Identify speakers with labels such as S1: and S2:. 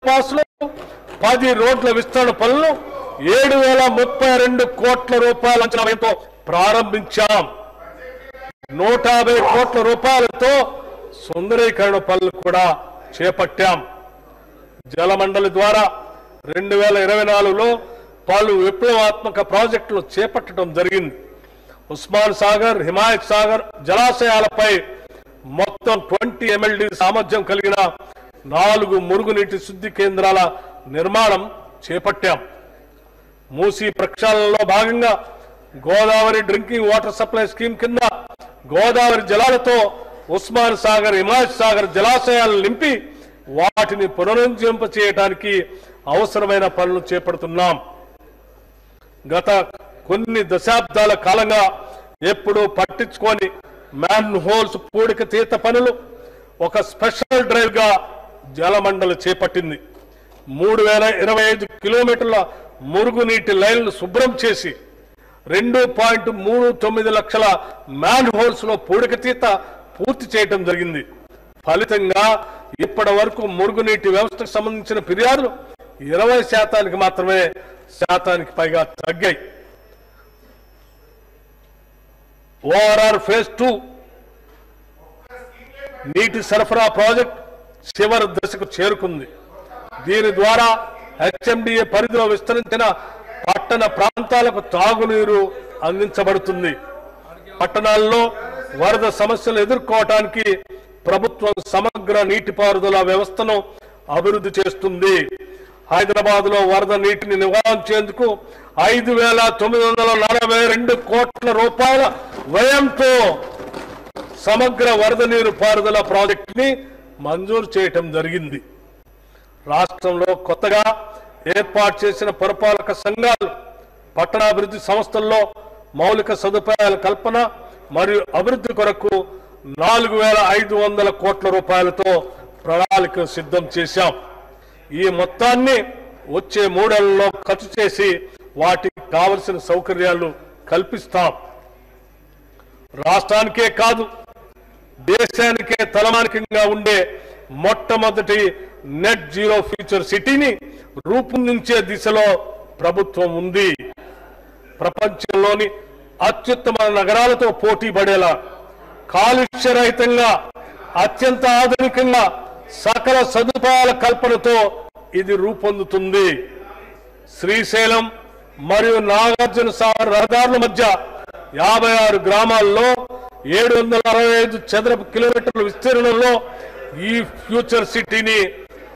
S1: పాస్లు 10 రోడ్ల విస్తరణ పనులు 7,032 కోట్ల రూపాయల అంచనా వ్యయంతో ప్రారంభించాం. 150 కోట్ల రూపాయలతో సుందరీకరణ పనులు కూడా చేపట్టాం. జలమండలి ద్వారా 2024లో పలు విప్లవాత్మక ప్రాజెక్టులు చేపట్టడం జరిగింది. ఉస్మాన్ సాగర్, హిమాయత్ సాగర్ జలాశయాలపై మొత్తం 20 MLD సామర్థ్యం కలిగిన 4 మురుగునీటి శుద్ధి కేంద్రాల నిర్మాణం చేపట్టాం. మూసీ ప్రక్షాళనలో భాగంగా Godavari drinking water supply scheme కింద గోదావరి జలాలతో ఉస్మాన్ సాగర్, హిమాయత్ సాగర్ జలాశయాలను నింపి వాటిని పునరుజ్జీవింప చేయడానికి అవసరమైన పనులు చేపడుతున్నాం. గత కొన్ని దశాబ్దాల కాలంగా ఎప్పుడూ పట్టించుకొని మ్యాన్ హోల్స్ పూడిక తీత పనులు ఒక స్పెషల్ డ్రైవ్ గా జలమండలి చేపట్టింది. 3,025 కిలోమీటర్ల మురుగునీటి లైన్లు శుభ్రం చేసి 2.39 లక్షల మ్యాన్ హోల్స్ లో పూడిక తీత పూర్తి చేయడం జరిగింది. ఫలితంగా ఇప్పటి వరకు మురుగునీటి వ్యవస్థకు సంబంధించిన ఫిర్యాదులు 20% మాత్రమే శాతానికి పైగా తగ్గాయి. ఓఆర్ఆర్ ఫేజ్ 2 నీటి సరఫరా ప్రాజెక్ట్ చివరి దశకు చేరుకుంది. దీని ద్వారా హెచ్ఎండిఏ పరిధిలో విస్తరించిన పట్టణ ప్రాంతాలకు తాగునీరు అందించబడుతుంది. పట్టణాల్లో వరద సమస్యలు ఎదుర్కోవటానికి ప్రభుత్వం సమగ్ర నీటిపారుదల వ్యవస్థను అభివృద్ధి చేస్తుంది. హైదరాబాద్ లో వరద నీటిని నివారించేందుకు 5,942 కోట్ల రూపాయల వ్యయంతో సమగ్ర వరద నీరు పారుదల ప్రాజెక్ట్ ని మంజూరు చేయటం జరిగింది. రాష్ట్రంలో కొత్తగా ఏర్పాటు చేసిన పురపాలక సంఘాలు పట్టణాభివృద్ధి సంస్థల్లో మౌలిక సదుపాయాల కల్పన మరియు అభివృద్ధి కొరకు 4,500 కోట్ల రూపాయలతో ప్రణాళిక సిద్ధం చేశాం. ఈ మొత్తాన్ని వచ్చే 3 ఏళ్లలో ఖర్చు చేసి వాటికి కావలసిన సౌకర్యాలు కల్పిస్తాం. రాష్ట్రానికే కాదు దేశానికే తలమానికంగా ఉండే మొట్టమొదటి నెట్ జీరో ఫ్యూచర్ సిటీని రూపొందించే దిశలో ప్రభుత్వం ఉంది. ప్రపంచంలోని అత్యుత్తమ నగరాలతో పోటీ పడేలా కాలుష్య రహితంగా అత్యంత ఆధునికంగా సకల సదుపాయాల కల్పనతో ఇది రూపొందుతుంది. శ్రీశైలం మరియు నాగార్జున సాగర్ రహదారుల మధ్య 56 గ్రామాల్లో 765 చదరపు కిలోమీటర్ల విస్తీర్ణంలో ఈ ఫ్యూచర్ సిటీని